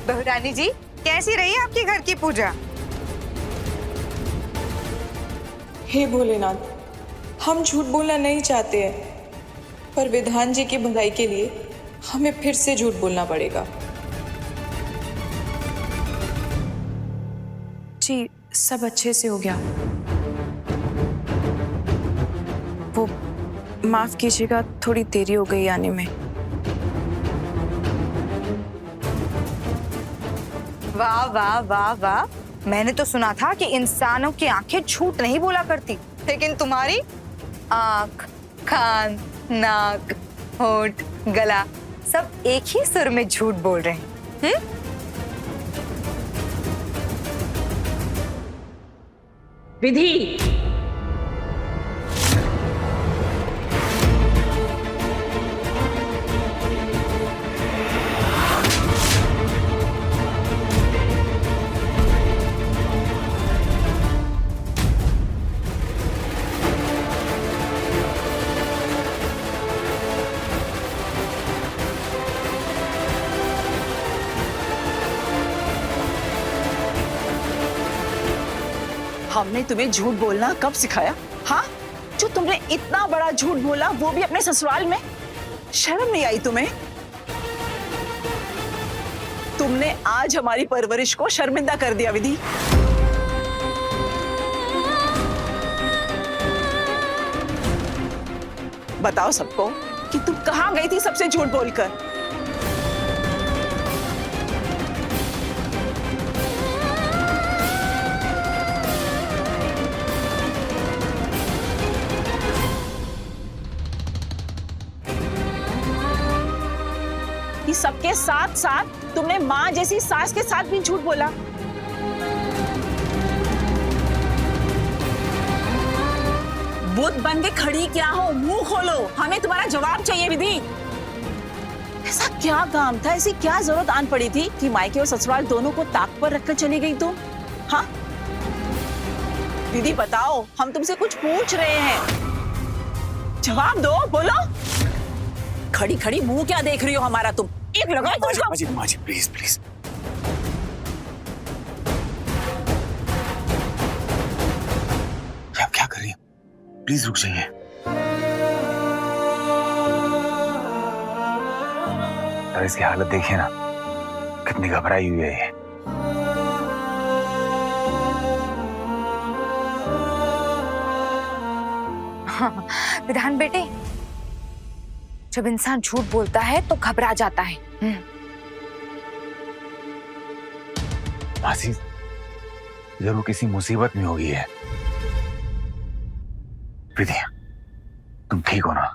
बहुरानी जी, कैसी रही आपके घर की पूजा? हे भोलेनाथ, हम झूठ बोलना नहीं चाहते हैं, पर विधान जी की भलाई के लिए हमें फिर से झूठ बोलना पड़ेगा। जी, सब अच्छे से हो गया। वो माफ कीजिएगा, थोड़ी देरी हो गई आने में। वाह वाह वाह वाह, मैंने तो सुना था कि इंसानों की आंखें झूठ नहीं बोला करती, लेकिन तुम्हारी आंख, कान, नाक, होंठ, गला सब एक ही सुर में झूठ बोल रहे हैं। विधि, हमने तुम्हें झूठ बोलना कब सिखाया? हाँ, जो तुमने इतना बड़ा झूठ बोला, वो भी अपने ससुराल में। शर्म नहीं आई तुम्हें? तुमने आज हमारी परवरिश को शर्मिंदा कर दिया विधि। बताओ सबको कि तुम कहाँ गई थी सबसे झूठ बोलकर? कि सबके साथ साथ तुमने माँ जैसी सास के साथ भी झूठ बोला। बुद्ध बन के खड़ी क्या हो? मुंह खोलो, हमें तुम्हारा जवाब चाहिए विधि। ऐसा क्या काम था, ऐसी क्या जरूरत आन पड़ी थी कि मायके और ससुराल दोनों को ताक पर रखकर चली गई तुम? हाँ दीदी बताओ, हम तुमसे कुछ पूछ रहे हैं, जवाब दो, बोलो। खड़ी खड़ी मुंह क्या देख रही हो हमारा तुम? एक लगाओ तुमको। माजी प्लीज प्लीज। आप क्या कर रही हैं? प्लीज रुक जाइए। सर इसकी हालत देखिए ना, कितनी घबराई हुई है ये। हाँ, विधान बेटे, जब इंसान झूठ बोलता है तो घबरा जाता है। मासी, जरूर किसी मुसीबत में होगी है। विधि, तुम ठीक हो ना?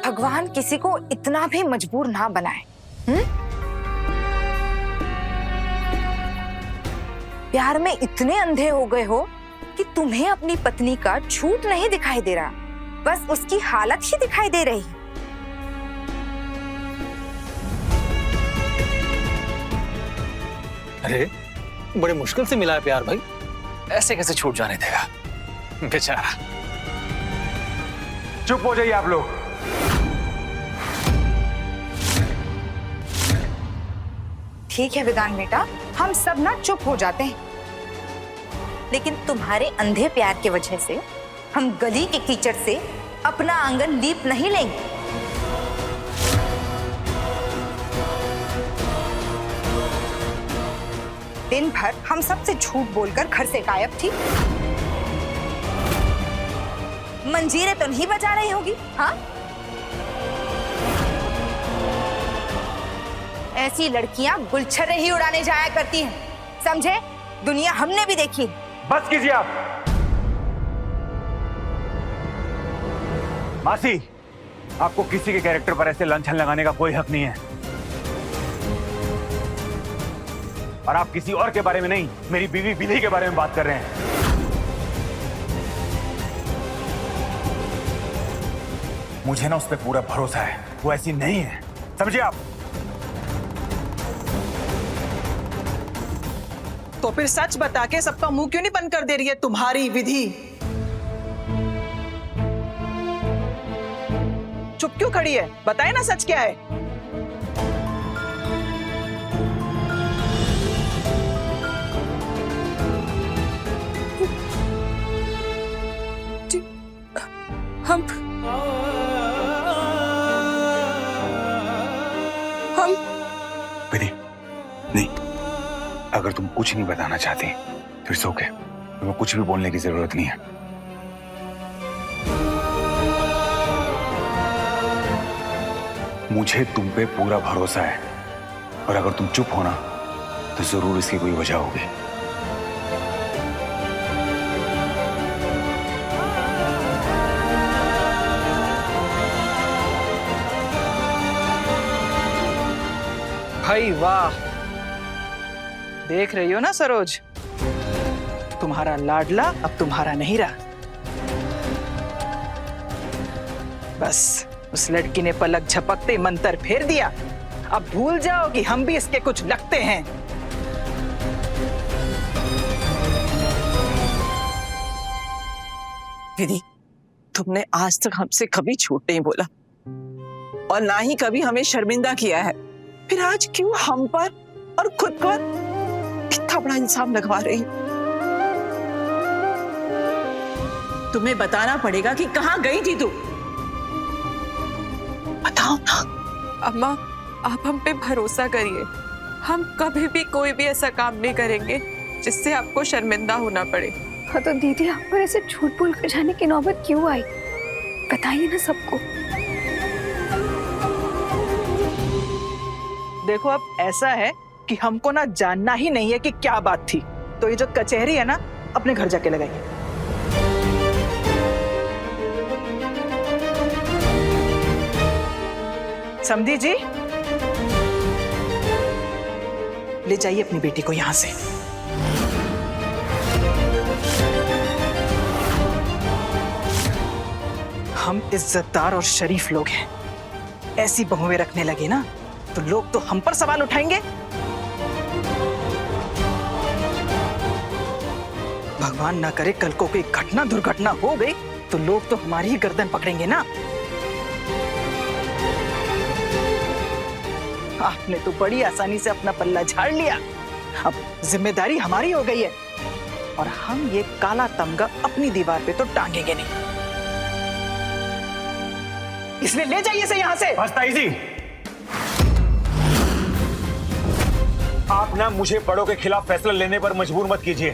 भगवान किसी को इतना भी मजबूर ना बनाए। प्यार में इतने अंधे हो गए हो कि तुम्हें अपनी पत्नी का झूठ नहीं दिखाई दे रहा, बस उसकी हालत ही दिखाई दे रही। अरे बड़े मुश्किल से मिला है प्यार भाई, ऐसे कैसे छूट जाने देगा बेचारा। चुप हो जाइए आप लोग। ठीक है विधान बेटा, हम सब ना चुप हो जाते हैं, लेकिन तुम्हारे अंधे प्यार की वजह से हम गली के कीचड़ से अपना आंगन लीप नहीं लेंगे। दिन भर हम सबसे झूठ बोलकर घर से गायब थी। मंजीरें तो नहीं बजा रही होगी? हाँ, ऐसी लड़कियां गुलछर्रे ही उड़ाने जाया करती हैं, समझे? दुनिया हमने भी देखी। बस कीजिए आप। मासी, आपको किसी के कैरेक्टर पर ऐसे लांछन लगाने का कोई हक नहीं है। और आप किसी और के बारे में नहीं, मेरी बीवी विधि के बारे में बात कर रहे हैं। मुझे ना उस पर पूरा भरोसा है, वो ऐसी नहीं है, समझे आप? तो फिर सच बता के सबका मुंह क्यों नहीं बंद कर दे रही है तुम्हारी विधि? चुप क्यों खड़ी है? बताए ना सच क्या है। हम विधि, नहीं, अगर तुम कुछ नहीं बताना चाहती तो इट्स ओके, तुम्हें कुछ भी बोलने की जरूरत नहीं है। मुझे तुम पे पूरा भरोसा है, और अगर तुम चुप हो ना तो जरूर इसकी कोई वजह होगी। भाई वाह, देख रही हो ना सरोज, तुम्हारा लाडला अब तुम्हारा नहीं रहा। बस उस लड़की ने पलक झपकते मंत्र फेर दिया। अब भूल जाओ कि हम भी इसके कुछ लगते हैं। विधि, तुमने आज तक हमसे कभी झूठ नहीं बोला और ना ही कभी हमें शर्मिंदा किया है, फिर आज क्यों हम पर और खुद पर इतना बड़ा इल्जाम लगवा रही हो? तुम्हें बताना पड़ेगा कि कहाँ गई थी तू। बताओ ना। अम्मा, आप हम पे भरोसा करिए, हम कभी भी कोई भी ऐसा काम नहीं करेंगे जिससे आपको शर्मिंदा होना पड़े। हाँ तो दीदी, आप पर ऐसे झूठ बोल कर जाने की नौबत क्यों आई? बताइए ना सबको। देखो, अब ऐसा है कि हमको ना जानना ही नहीं है कि क्या बात थी, तो ये जो कचहरी है ना, अपने घर जाके लगाइए। समधी जी, ले जाइए अपनी बेटी को यहां से। हम इज्जतदार और शरीफ लोग हैं, ऐसी बहुएं रखने लगे ना तो लोग तो हम पर सवाल उठाएंगे। भगवान ना करे कल को कोई घटना दुर्घटना हो गई तो लोग तो हमारी ही गर्दन पकड़ेंगे ना। आपने तो बड़ी आसानी से अपना पल्ला झाड़ लिया, अब जिम्मेदारी हमारी हो गई है और हम ये काला तमगा अपनी दीवार पे तो टांगेंगे नहीं, इसलिए ले जाइए इसे यहां से। बस ताई जी, आप ना मुझे बड़ों के खिलाफ फैसला लेने पर मजबूर मत कीजिए।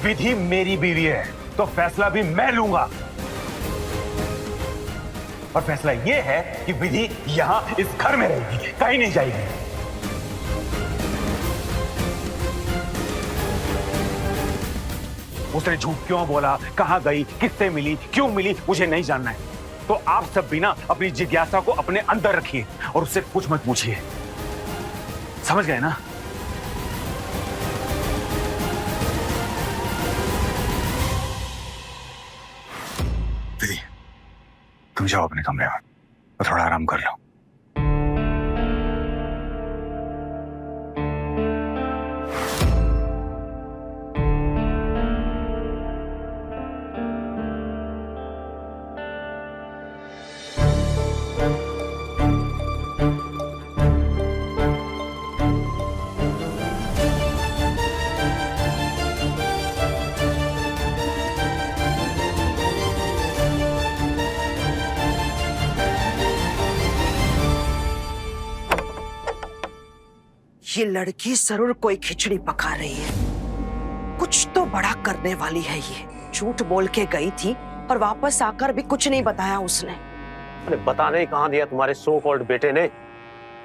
विधि मेरी बीवी है तो फैसला भी मैं लूंगा, और फैसला यह है कि विधि यहां इस घर में रहेगी, कहीं नहीं जाएगी। उसने झूठ क्यों बोला, कहां गई, किससे मिली, क्यों मिली, मुझे नहीं जानना है। तो आप सब भी ना अपनी जिज्ञासा को अपने अंदर रखिए और उससे कुछ मत पूछिए, समझ गए ना? दीदी, तुम जाओ अपने कमरे में और थोड़ा आराम कर लो। ये लड़की जरूर कोई खिचड़ी पका रही है, कुछ तो बड़ा करने वाली है ये। झूठ बोल के गई थी और वापस आकर भी कुछ नहीं बताया उसने। अरे बताने ही कहाँ दिया तुम्हारे सो कॉल्ड बेटे ने,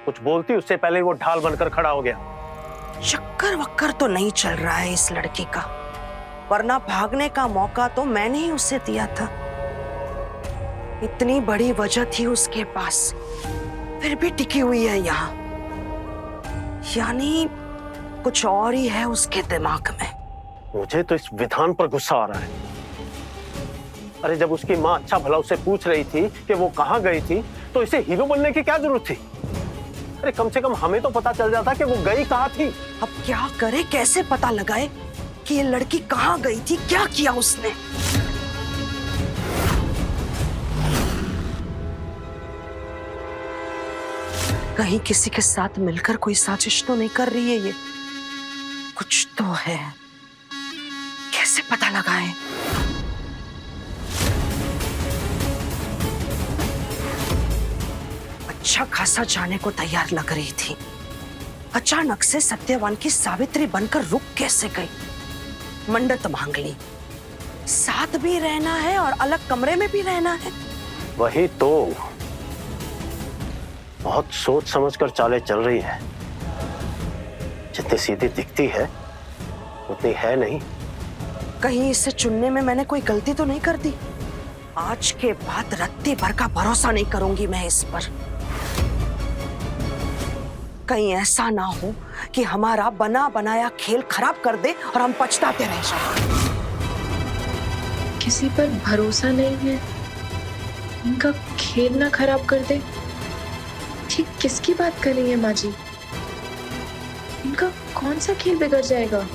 कुछ बोलती उससे पहले वो ढाल बनकर खड़ा हो गया। चक्कर वक्कर तो नहीं चल रहा है इस लड़की का, वरना भागने का मौका तो मैंने ही उसे दिया था। इतनी बड़ी वजह थी उसके पास, फिर भी टिकी हुई है यहाँ। यानी कुछ और ही है उसके दिमाग में। मुझे तो इस विधान पर गुस्सा आ रहा है। अरे जब उसकी माँ अच्छा भला उससे पूछ रही थी कि वो कहाँ गई थी, तो इसे हीरो बनने की क्या जरूरत थी? अरे कम से कम हमें तो पता चल जाता कि वो गई कहाँ थी। अब क्या करे, कैसे पता लगाए कि ये लड़की कहाँ गई थी, क्या किया उसने? कहीं किसी के साथ मिलकर कोई साजिश तो नहीं कर रही है ये? कुछ तो है, कैसे पता लगाएं? अच्छा खासा जाने को तैयार लग रही थी, अचानक से सत्यवान की सावित्री बनकर रुक कैसे गई? मन्नत मांग ली, साथ भी रहना है और अलग कमरे में भी रहना है। वही तो, बहुत सोच समझकर चालें चल रही है। जितनी सीधी दिखती है उतनी है नहीं। कहीं इसे चुनने में मैंने कोई गलती तो नहीं कर दी? आज के बाद रत्ती भर का भरोसा नहीं करूंगी मैं इस पर। कहीं ऐसा ना हो कि हमारा बना बनाया खेल खराब कर दे और हम पछताते रह जाएं। किसी पर भरोसा नहीं है, इनका खेल ना खराब कर दे। ठीक किसकी बात कर रही है माँ जी? इनका कौन सा खेल बिगड़ जाएगा?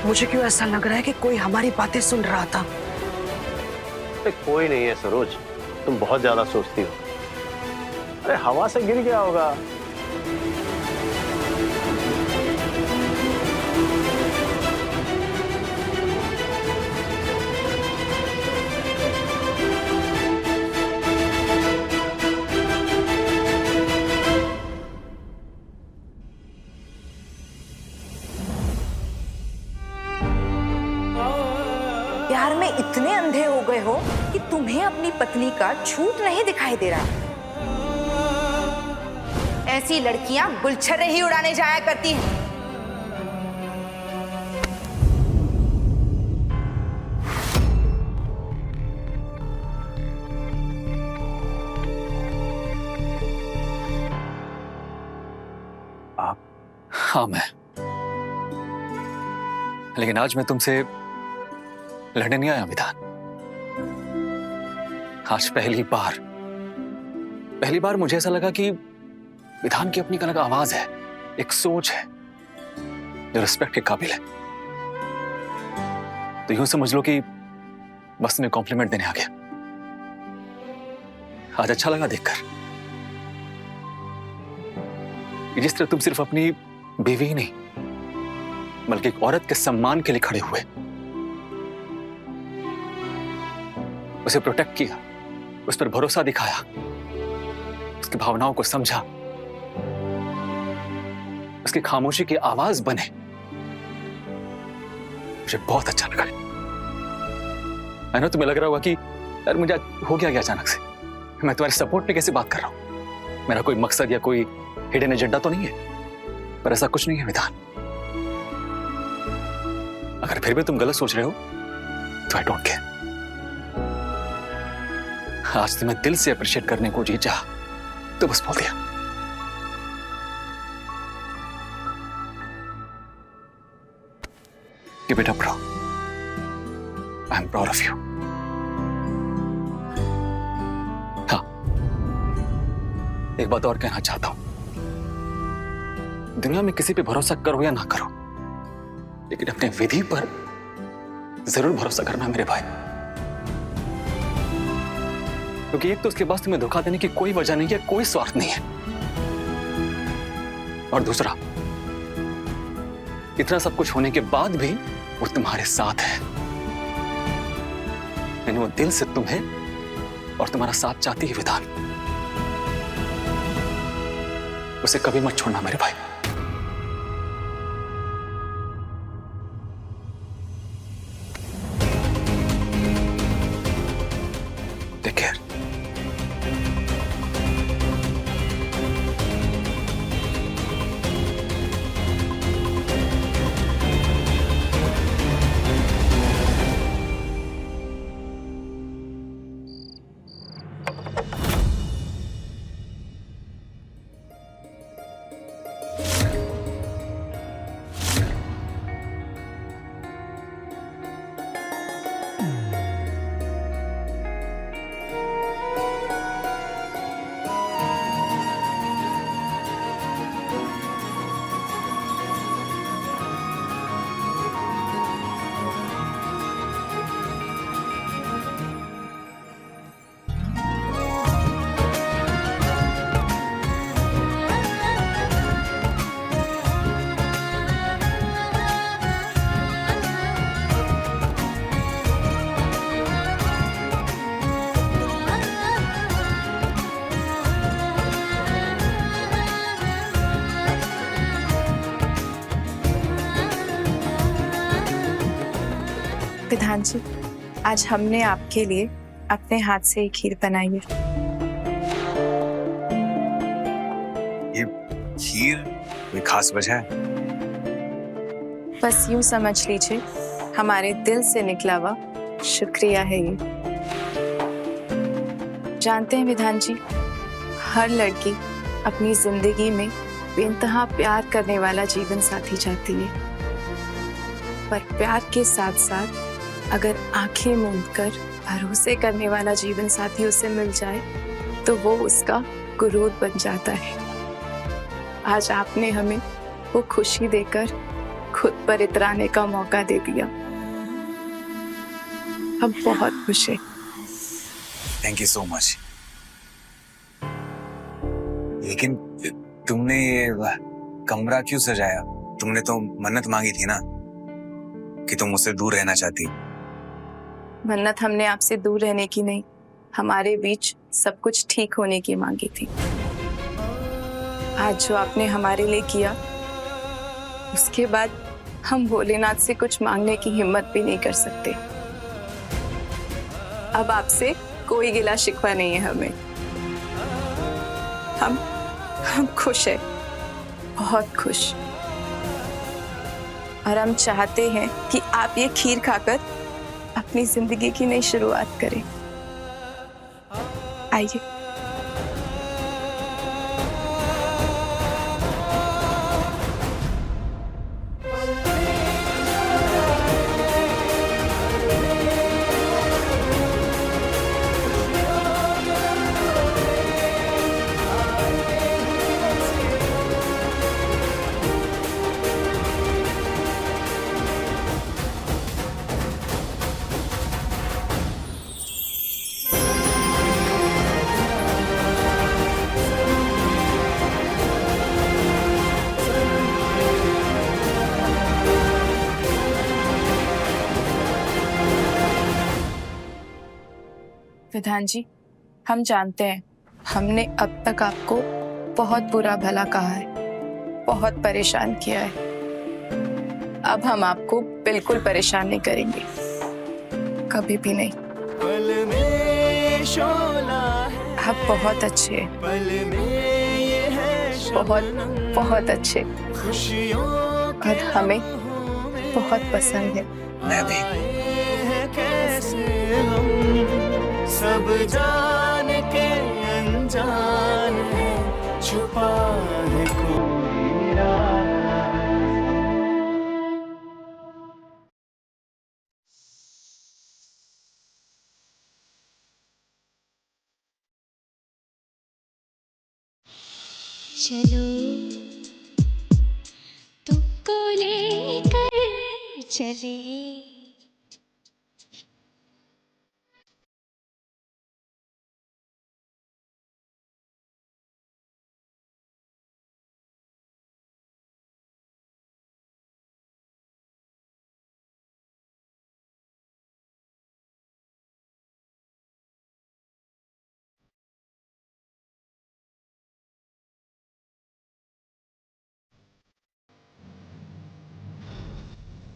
मुझे क्यों ऐसा लग रहा है कि कोई हमारी बातें सुन रहा था? अरे कोई नहीं है सरोज, तुम बहुत ज्यादा सोचती हो। अरे हवा से गिर गया होगा। प्यार में इतने अंधे हो गए हो कि तुम्हें अपनी पत्नी का झूठ नहीं दिखाई दे रहा। ऐसी लड़कियां गुलछर्रे ही उड़ाने जाया करती हैं। हाँ मैं, लेकिन आज मैं तुमसे लड़ने नहीं आया विधान। आज पहली बार मुझे ऐसा लगा कि विधान की अपनी एक अलग आवाज है, एक सोच है जो रिस्पेक्ट के काबिल है। तो यूं समझ लो कि बस तुम्हें कॉम्प्लीमेंट देने आ गया। आज अच्छा लगा देखकर कि जिस तरह तुम सिर्फ अपनी बीवी ही नहीं बल्कि एक औरत के सम्मान के लिए खड़े हुए, उसे प्रोटेक्ट किया, उस पर भरोसा दिखाया, उसकी भावनाओं को समझा, उसकी खामोशी की आवाज बने। मुझे बहुत अच्छा लगा। आई नो तुम्हें लग रहा होगा कि यार मुझे हो गया अचानक से, मैं तुम्हारे सपोर्ट में कैसे बात कर रहा हूं, मेरा कोई मकसद या कोई हिडन एजेंडा तो नहीं है। पर ऐसा कुछ नहीं है विधान। अगर फिर भी तुम गलत सोच रहे हो तो आई डोंट केयर। आज तुम्हें दिल से अप्रिशिएट करने को जी चाहा तो बस बोल दिया। Give it up, bro. I'm proud of you. हाँ, एक बात और कहना चाहता हूं। दुनिया में किसी पे भरोसा करो या ना करो, लेकिन अपने विधि पर जरूर भरोसा करना मेरे भाई। क्योंकि एक तो उसके पास तुम्हें धोखा देने की कोई वजह नहीं है, कोई स्वार्थ नहीं है, और दूसरा इतना सब कुछ होने के बाद भी वो तुम्हारे साथ है। यानी वो दिल से तुम्हें और तुम्हारा साथ चाहती है विधान। उसे कभी मत छोड़ना मेरे भाई। Take care. विधान जी, आज हमने आपके लिए अपने हाथ से एक खीर बनाई है। ये खीर कोई खास वजह है? बस यूं समझ लीजिए, हमारे दिल से निकला हुआ शुक्रिया है ये। जानते हैं विधान जी, हर लड़की अपनी जिंदगी में बेइंतहा प्यार करने वाला जीवन साथी चाहती है, पर प्यार के साथ साथ अगर आंखें मूंद कर भरोसे करने वाला जीवन साथी उसे मिल जाए तो वो उसका गुरूर बन जाता है। आज आपने हमें वो खुशी देकर खुद पर इतराने का मौका दे दिया। हम बहुत खुश हैं। Thank you so much. लेकिन तुमने ये कमरा क्यों सजाया? तुमने तो मन्नत मांगी थी ना कि तुम मुझसे दूर रहना चाहती। मन्नत हमने आपसे दूर रहने की नहीं, हमारे बीच सब कुछ ठीक होने की मांगी थी। आज जो आपने हमारे लिए किया, उसके बाद हम भोलेनाथ से कुछ मांगने की हिम्मत भी नहीं कर सकते। अब आपसे कोई गिला शिकवा नहीं है हमें। हम खुश हैं, बहुत खुश। और हम चाहते हैं कि आप ये खीर खाकर अपनी जिंदगी की नई शुरुआत करें। आइए। विधान जी, हम जानते हैं हमने अब तक आपको बहुत बुरा भला कहा है, बहुत परेशान किया है। अब हम आपको बिल्कुल परेशान नहीं करेंगे, कभी भी नहीं। आप बहुत अच्छे हैं, बहुत बहुत अच्छे, और हमें बहुत पसंद है। मैं भी। सब जान के अनजान है, छुपा है कोई राज। चलो तुमको लेकर चले,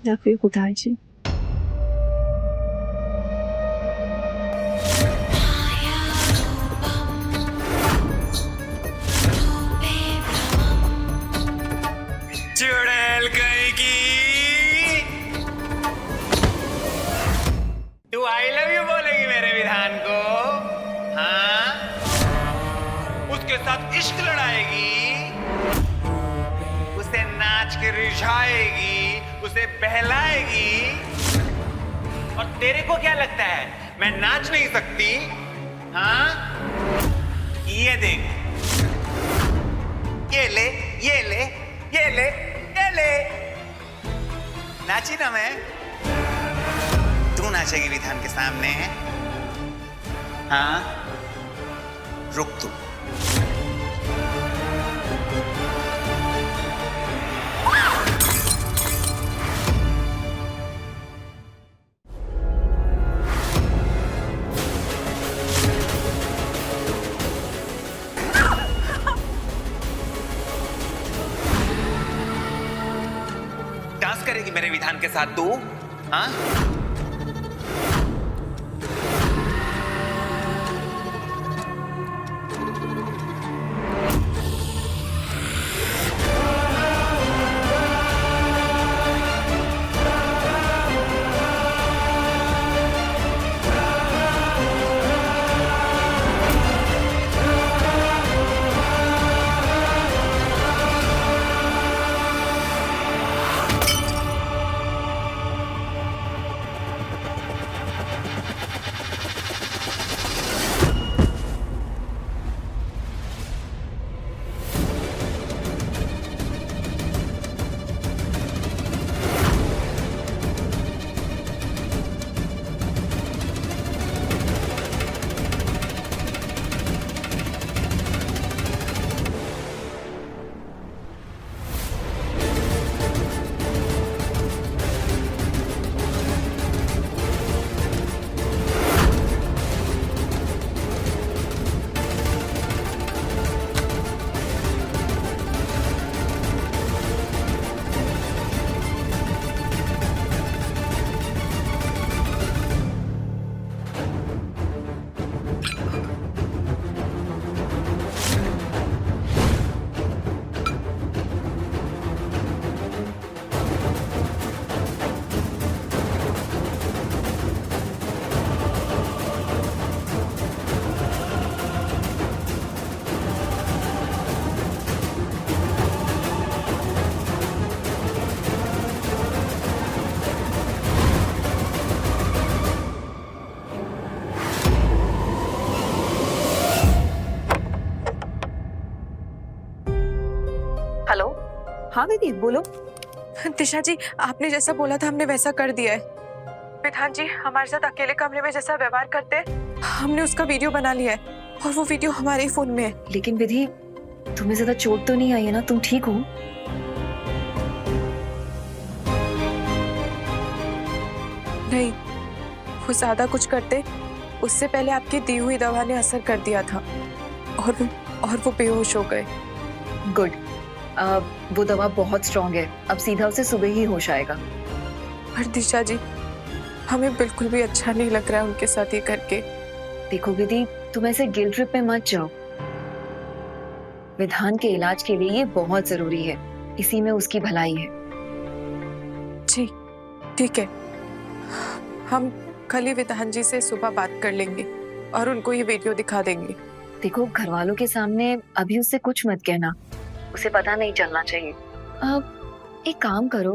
या फिर खुदा जी। चुड़ैल कहीं की तू आई लव यू बोलेगी मेरे विधान को? हाँ, उसके साथ इश्क लड़ाएगी, उसे नाच के रिझाएगी, उसे बहलाएगी। और तेरे को क्या लगता है मैं नाच नहीं सकती? हाँ, ये देख, ये ले, ये ले, ये ले, ये ले। नाची ना मैं? तू नाचेगी विधान के सामने? हाँ, रुक तू। डांस करेगी मेरे विधान के साथ तू? हाँ? हाँ विधि बोलो। दिशा जी, आपने जैसा बोला था हमने वैसा कर दिया है। विधान जी हमारे साथ अकेले कमरे में जैसा व्यवहार करते हैं, हमने उसका वीडियो बना लिया है और वो वीडियो हमारे ही फोन में है। लेकिन विधि, तुम्हें ज्यादा चोट तो नहीं आई है ना? तुम ठीक हो? नहीं, वो ज्यादा कुछ करते उससे पहले आपकी दी हुई दवा ने असर कर दिया था और वो बेहोश हो गए। गुड। वो दवा बहुत स्ट्रांग है, अब सीधा उसे सुबह ही होश आएगा। पर दिशा जी, हमें बिल्कुल भी अच्छा नहीं लग रहा है उनके साथ ये करके। देखो विधि, तुम ऐसे गिल्ट ट्रिप में मत जाओ। विधान के इलाज के लिए ये बहुत जरूरी है, इसी में उसकी भलाई है। जी ठीक है, हम कल ही विधान जी से सुबह बात कर लेंगे और उनको ये वीडियो दिखा देंगे। देखो, घर वालों के सामने अभी उससे कुछ मत कहना, उसे पता नहीं चलना चाहिए। अब एक काम करो,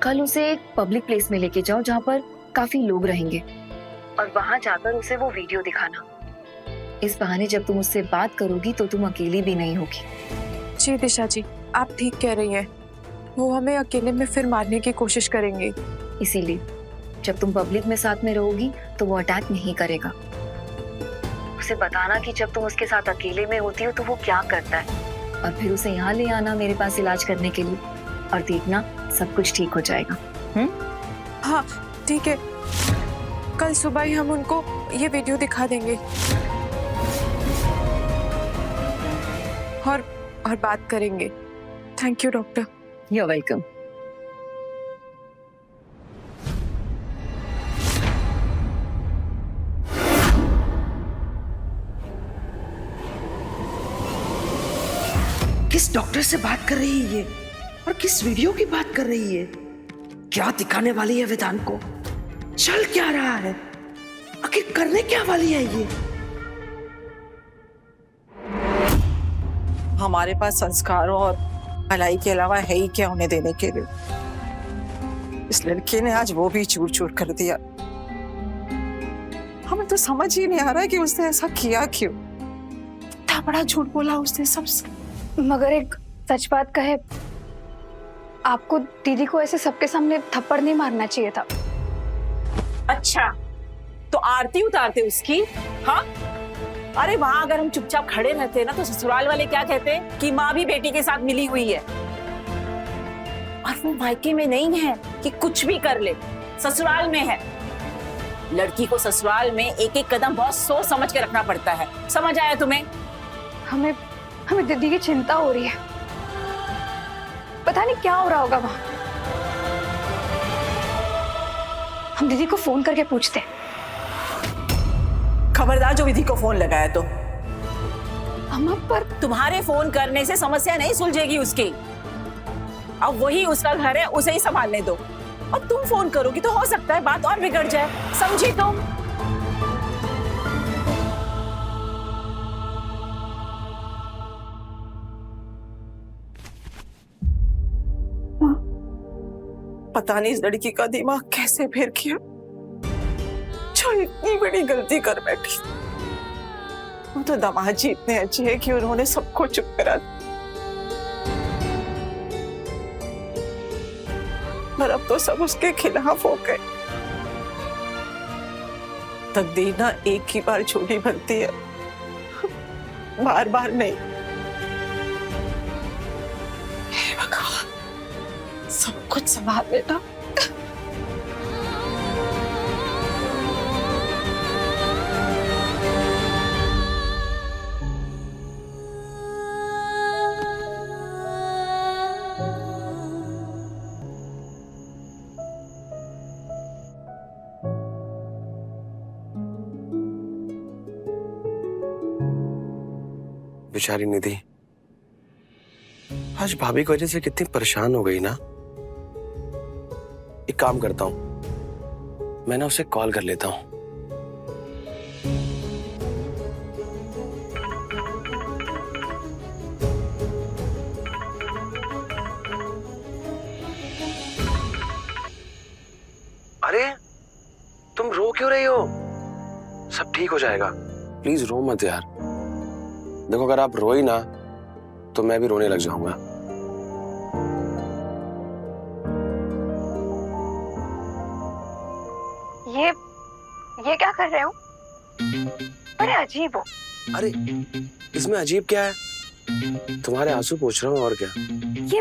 कल उसे एक पब्लिक प्लेस में लेके जाओ जहाँ पर काफी लोग रहेंगे और वहां जाकर उसे वो वीडियो दिखाना। इस बहाने जब तुम उससे बात करोगी तो तुम अकेली भी नहीं होगी। जी दिशा जी, आप ठीक कह रही हैं, वो हमें अकेले में फिर मारने की कोशिश करेंगे। इसीलिए जब तुम पब्लिक में साथ में रहोगी तो वो अटैक नहीं करेगा। उसे बताना कि जब तुम उसके साथ अकेले में होती हो तो वो क्या करता है, और फिर उसे यहाँ ले आना मेरे पास इलाज करने के लिए, और देखना सब कुछ ठीक हो जाएगा। हाँ ठीक है, कल सुबह ही हम उनको ये वीडियो दिखा देंगे और बात करेंगे। Thank you doctor. You are welcome. किस डॉक्टर से बात कर रही है ये, और किस वीडियो की बात कर रही है? क्या दिखाने वाली है विधान को? चल क्या रहा है? आखिर करने क्या वाली है ये? हमारे पास संस्कारों और भलाई के अलावा है ही क्या उन्हें देने के लिए। इस लड़के ने आज वो भी चूर चूर कर दिया। हमें तो समझ ही नहीं आ रहा कि उसने ऐसा किया क्यों। इतना बड़ा झूठ बोला उसने सबसे। मगर एक सच बात कहे, आपको दीदी को ऐसे सबके सामने थप्पड़ नहीं मारना चाहिए था। अच्छा, तो आरती उतारते उसकी? हाँ, अरे वहां अगर हम चुपचाप खड़े रहते ना तो ससुराल वाले क्या कहते कि माँ भी बेटी के साथ मिली हुई है। और वो मायके में नहीं है कि कुछ भी कर ले, ससुराल में है। लड़की को ससुराल में एक एक कदम बहुत सोच समझ के रखना पड़ता है। समझ आया तुम्हें? हमें दीदी की चिंता हो रही है, पता नहीं क्या हो रहा होगा वहां। हम दीदी को फोन करके पूछते हैं। खबरदार जो विधि को फोन लगाया तो। अम्मा, पर तुम्हारे फोन करने से समस्या नहीं सुलझेगी उसकी। अब वही उसका घर है, उसे ही संभालने दो। और तुम फोन करोगी तो हो सकता है बात और बिगड़ जाए, समझी तुम? पता नहीं इस लड़की का दिमाग कैसे फेर किया जो इतनी बड़ी गलती कर बैठी। वो तो दामाद जी इतने अच्छे हैं कि उन्होंने सबको चुप करा दिया। पर अब तो सब उसके खिलाफ हो गए। तकदीर ना एक ही बार छोटी बनती है, बार बार नहीं। हे भगवान, सब कुछ संभाल बेटा। बेचारी निधि आज भाभी की वजह से कितनी परेशान हो गई ना। एक काम करता हूं, मैं ना उसे कॉल कर लेता हूं। अरे तुम रो क्यों रही हो? सब ठीक हो जाएगा, प्लीज रो मत यार। देखो अगर आप रोई ना तो मैं भी रोने लग जाऊंगा। ये क्या कर रहे हो? बड़े अजीब हो। अरे इसमें अजीब क्या है? तुम्हारे आंसू पोंछ रहा हूँ और क्या। ये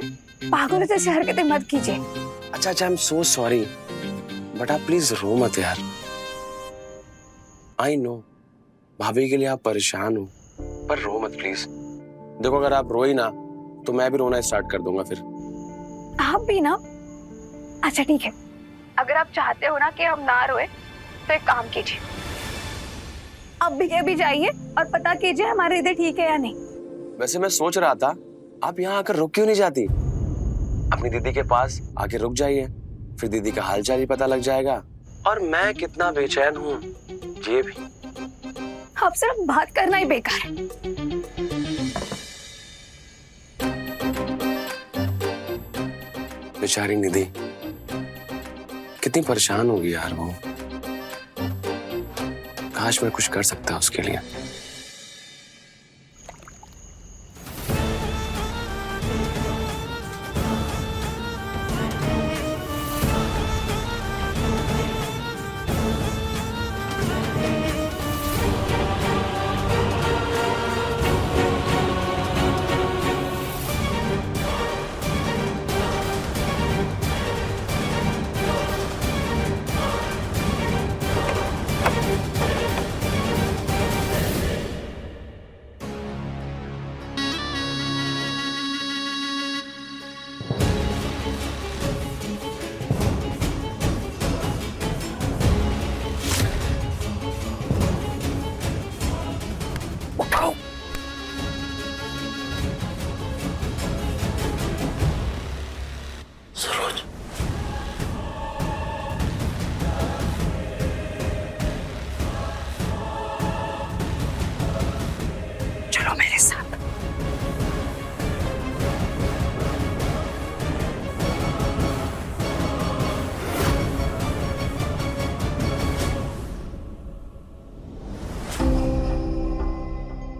पागलों जैसी हरकतें मत कीजिए। अच्छा I am so sorry, but आप प्लीज रो मत यार। आई नो भाभी के लिए आप परेशान हो, पर रो मत प्लीज। देखो अगर आप रोई ना तो मैं भी रोना स्टार्ट कर दूंगा फिर। आप भी ना? अच्छा ठीक है, अगर आप चाहते हो ना कि हम ना रोए तो एक काम कीजिए, अब भी जाइए और पता कीजिए हमारे इधर ठीक है या नहीं। वैसे मैं सोच रहा था आप यहाँ आकर रुक क्यों नहीं जाती? अपनी दीदी के पास आके रुक जाइए, फिर दीदी का हालचाल ही पता लग जाएगा और मैं कितना बेचैन हूँ ये भी। आप सिर्फ बात करना ही बेकार है। बेचारी निधि कितनी परेशान होगी यार वो। काश मैं कुछ कर सकता उसके लिए। चलो मेरे साथ।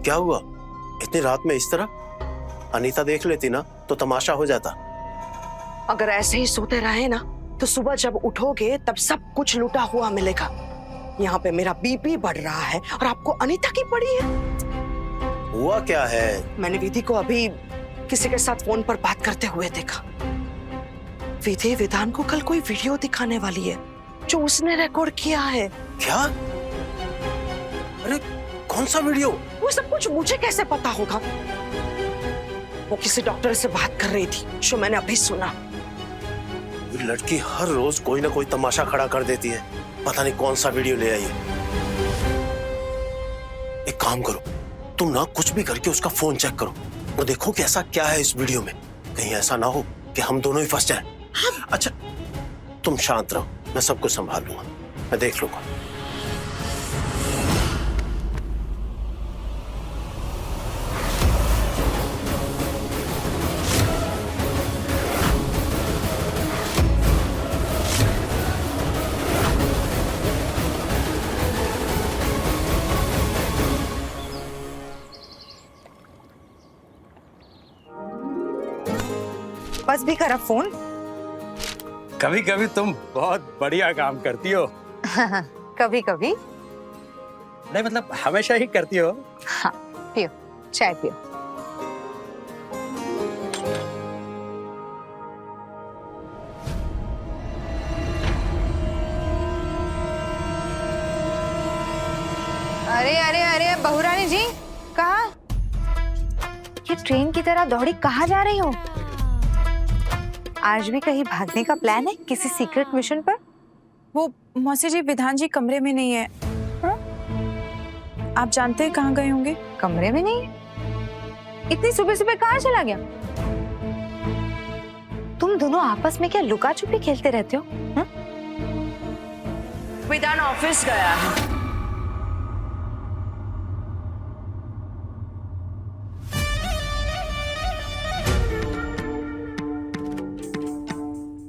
क्या हुआ इतनी रात में इस तरह? अनीता देख लेती ना तो तमाशा हो जाता। अगर ऐसे ही सोते रहे ना तो सुबह जब उठोगे तब सब कुछ लूटा हुआ मिलेगा। यहाँ पे मेरा बीपी बढ़ रहा है और आपको अनीता की पड़ी है। हुआ क्या है? मैंने विधि को अभी किसी के साथ फोन पर बात करते हुए देखा। विधि विधान को कल कोई वीडियो दिखाने वाली है जो उसने रिकॉर्ड किया है। क्या? अरे कौन सा वीडियो? वो सब कुछ मुझे कैसे पता होगा? वो किसी डॉक्टर से बात कर रही थी जो मैंने अभी सुना। ये लड़की हर रोज कोई ना कोई तमाशा खड़ा कर देती है। पता नहीं कौन सा वीडियो ले आई है। एक काम करो, तुम ना कुछ भी करके उसका फोन चेक करो और देखो कि ऐसा क्या है इस वीडियो में। कहीं ऐसा ना हो कि हम दोनों ही फंस जाएं। अच्छा तुम शांत रहो, मैं सब कुछ संभाल लूंगा, मैं देख लूंगा। बस भी करा फोन। कभी कभी तुम बहुत बढ़िया काम करती हो। कभी कभी नहीं मतलब हमेशा ही करती हो। हाँ पियो, चाय पियो। अरे अरे अरे बहुरानी जी, कहाँ? ये ट्रेन की तरह दौड़ी कहाँ जा रही हो? आज भी कहीं भागने का प्लान है किसी सीक्रेट मिशन पर? वो मौसी जी, विधान जी कमरे में नहीं है। हाँ? आप जानते हैं कहाँ गए होंगे? कमरे में नहीं है? इतनी सुबह सुबह कहाँ चला गया? तुम दोनों आपस में क्या लुका छुपी खेलते रहते हो? हा? विधान ऑफिस गया है।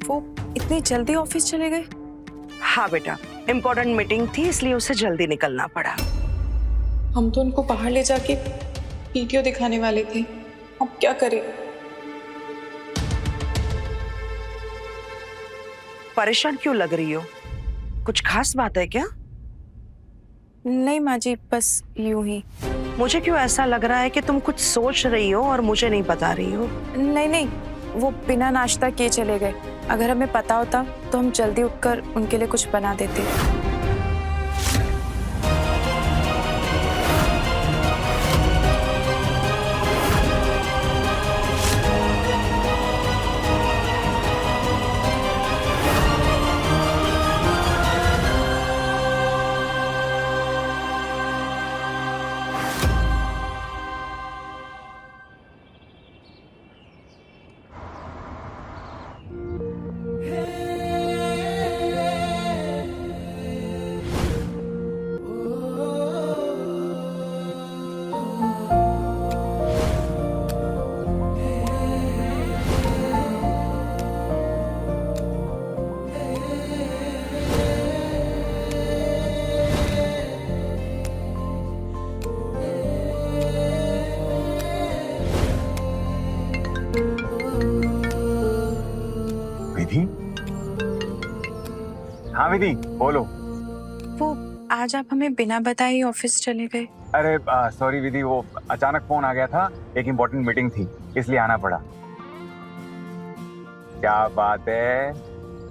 वो इतनी जल्दी ऑफिस चले गए? हाँ बेटा, इम्पोर्टेंट मीटिंग थी इसलिए उसे जल्दी निकलना पड़ा। हम तो उनको बाहर ले जाके वीडियो दिखाने वाले थे, अब क्या करें? परेशान क्यों लग रही हो? कुछ खास बात है क्या? नहीं माँ जी, बस यूं ही। मुझे क्यों ऐसा लग रहा है कि तुम कुछ सोच रही हो और मुझे नहीं बता रही हो। नहीं नहीं, वो बिना नाश्ता किए चले गए। अगर हमें पता होता तो हम जल्दी उठकर उनके लिए कुछ बना देते। विधि? हाँ विधि, बोलो। वो आज आप हमें बिना बताए ऑफिस चले गए। अरे सॉरी विधि, वो अचानक फोन आ गया था, एक इम्पोर्टेंट मीटिंग थी, इसलिए आना पड़ा। क्या बात है,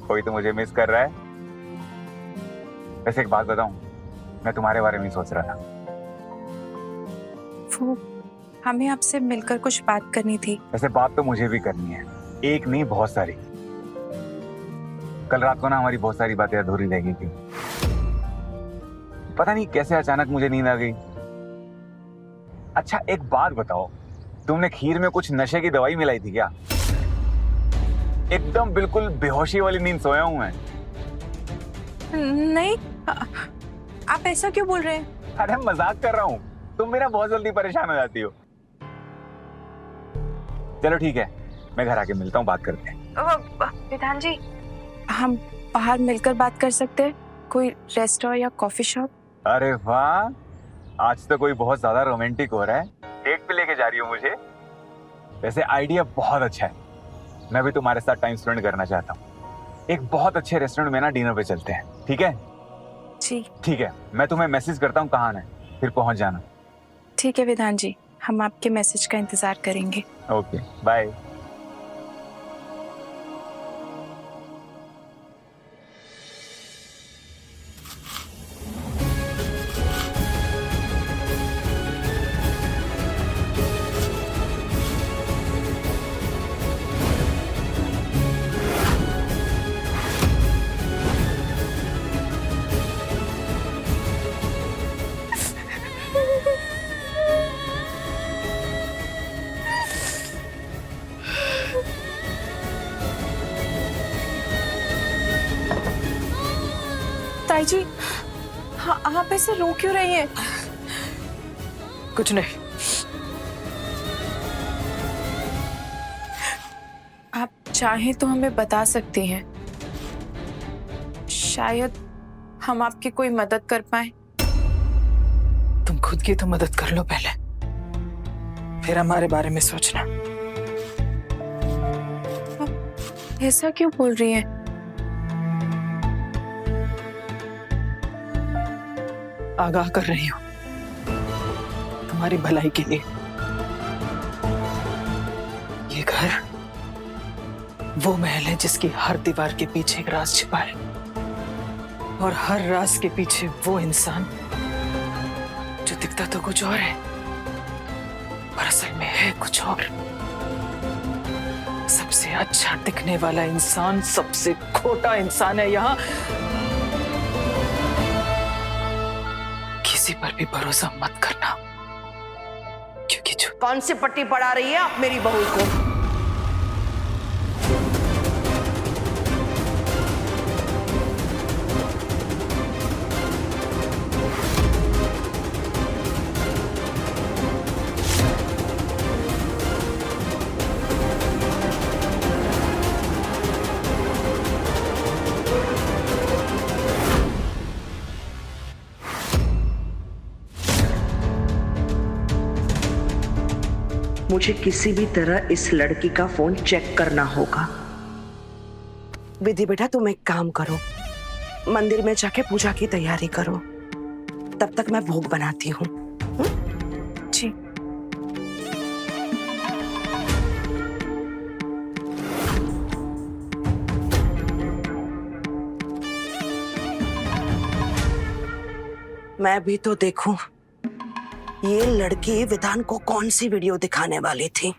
कोई तो मुझे मिस कर रहा है। वैसे एक बात बताऊं, मैं तुम्हारे बारे में ही सोच रहा था। वो हमें आपसे मिलकर कुछ बात करनी थी। वैसे बात तो मुझे भी करनी है, एक नहीं बहुत सारी। कल रात को ना हमारी बहुत सारी बातें अधूरी रह गई थी। पता नहीं कैसे अचानक मुझे नींद आ गई। अच्छा एक बात बताओ, तुमने खीर में कुछ नशे की दवाई मिलाई थी क्या? एकदम बिल्कुल बेहोशी वाली नींद सोया हूं मैं। नहीं, आप ऐसा क्यों बोल रहे हैं? अरे मजाक कर रहा हूँ, तुम मेरा बहुत जल्दी परेशान हो जाती हो। चलो ठीक है, मैं घर आके मिलता हूँ, बात करते हैं। विधान जी, हम बाहर मिलकर बात कर सकते हैं, कोई रेस्टोरेंट या कॉफी शॉप? अरे वाह, आज तो कोई बहुत ज्यादा रोमांटिक हो रहा है। डेट पे लेके जा रही हो मुझे? वैसे आइडिया बहुत अच्छा है, मैं भी तुम्हारे साथ टाइम स्पेंड करना चाहता हूँ। एक बहुत अच्छे रेस्टोरेंट में ना डिनर पे चलते हैं, ठीक है? जी ठीक है, मैं तुम्हें मैसेज करता हूँ कहाँ आना है, फिर पहुंच जाना। ठीक है विधान जी, हम आपके मैसेज का इंतजार करेंगे। Okay bye. ताई जी, हाँ, आप ऐसे रो क्यों रही हैं? कुछ नहीं। आप चाहें तो हमें बता सकती हैं, शायद हम आपकी कोई मदद कर पाए। तुम खुद की तो मदद कर लो पहले, फिर हमारे बारे में सोचना। ऐसा क्यों बोल रही हैं? आगाह कर रही हूँ तुम्हारी भलाई के लिए। ये घर वो महल है जिसकी हर दीवार के पीछे एक राज छिपा है, और हर राज के पीछे वो इंसान जो दिखता तो कुछ और है पर असल में है कुछ और। सबसे अच्छा दिखने वाला इंसान सबसे खोटा इंसान है यहाँ। किसी पर भी भरोसा मत करना, क्योंकि जो कौन सी पट्टी पढ़ा रही है आप मेरी बहू को? मुझे किसी भी तरह इस लड़की का फोन चेक करना होगा। विधि बेटा, तुम एक काम करो, मंदिर में जाके पूजा की तैयारी करो, तब तक मैं भोग बनाती हूँ। जी। मैं भी तो देखूं ये लड़की विधान को कौन सी वीडियो दिखाने वाली थी।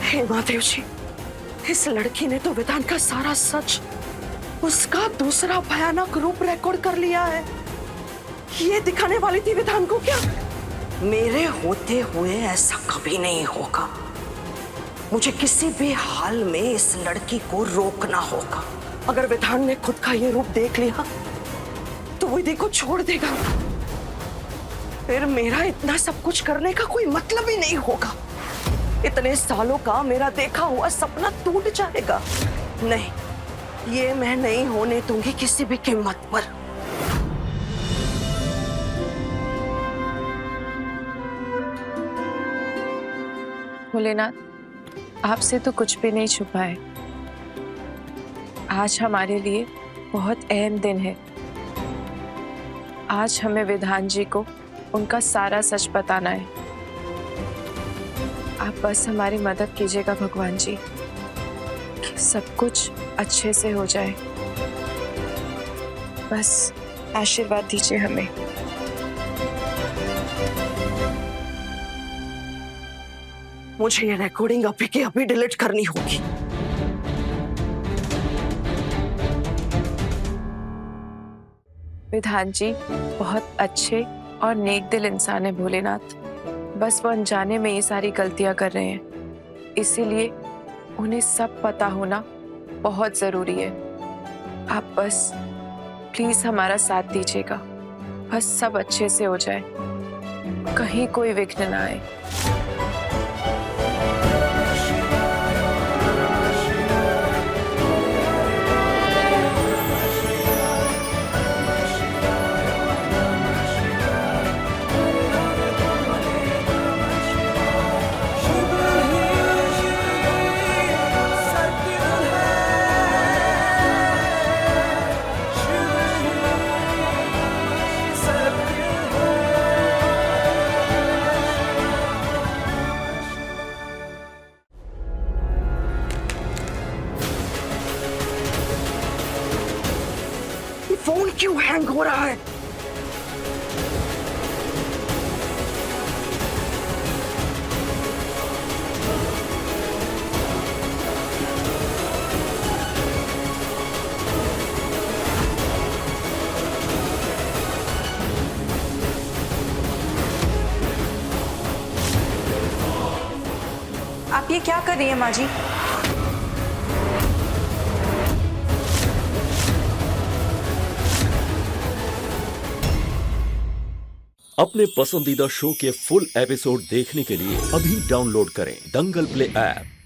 हे महादेव जी, इस लड़की ने तो विधान का सारा सच, उसका दूसरा भयानक रूप रिकॉर्ड कर लिया है। ये दिखाने वाली थी विधान को क्या? मेरे होते हुए ऐसा कभी नहीं होगा। मुझे किसी भी हाल में इस लड़की को रोकना होगा। अगर विधान ने खुद का ये रूप देख लिया तो वो दीदी को छोड़ देगा, फिर मेरा इतना सब कुछ करने का कोई मतलब ही नहीं होगा। इतने सालों का मेरा देखा हुआ सपना टूट जाएगा। नहीं, ये मैं नहीं होने दूंगी किसी भी कीमत पर। भोलेनाथ, आपसे तो कुछ भी नहीं छुपा है। आज हमारे लिए बहुत अहम दिन है। आज हमें विधान जी को उनका सारा सच बताना है। आप बस हमारी मदद कीजिएगा भगवान जी, कि सब कुछ अच्छे से हो जाए। बस आशीर्वाद दीजिए हमें। मुझे ये रिकॉर्डिंग अभी के अभी डिलीट करनी होगी। विधान जी बहुत अच्छे और नेक दिल इंसान है भोलेनाथ। बस वो अनजाने में ये सारी गलतियां कर रहे हैं, इसीलिए उन्हें सब पता होना बहुत जरूरी है। आप बस प्लीज हमारा साथ दीजिएगा, बस सब अच्छे से हो जाए, कहीं कोई विघ्न ना आए। फोन क्यों हैंग हो रहा है? आप ये क्या कर रही हैं माँ जी? अपने पसंदीदा शो के फुल एपिसोड देखने के लिए अभी डाउनलोड करें दंगल प्ले ऐप।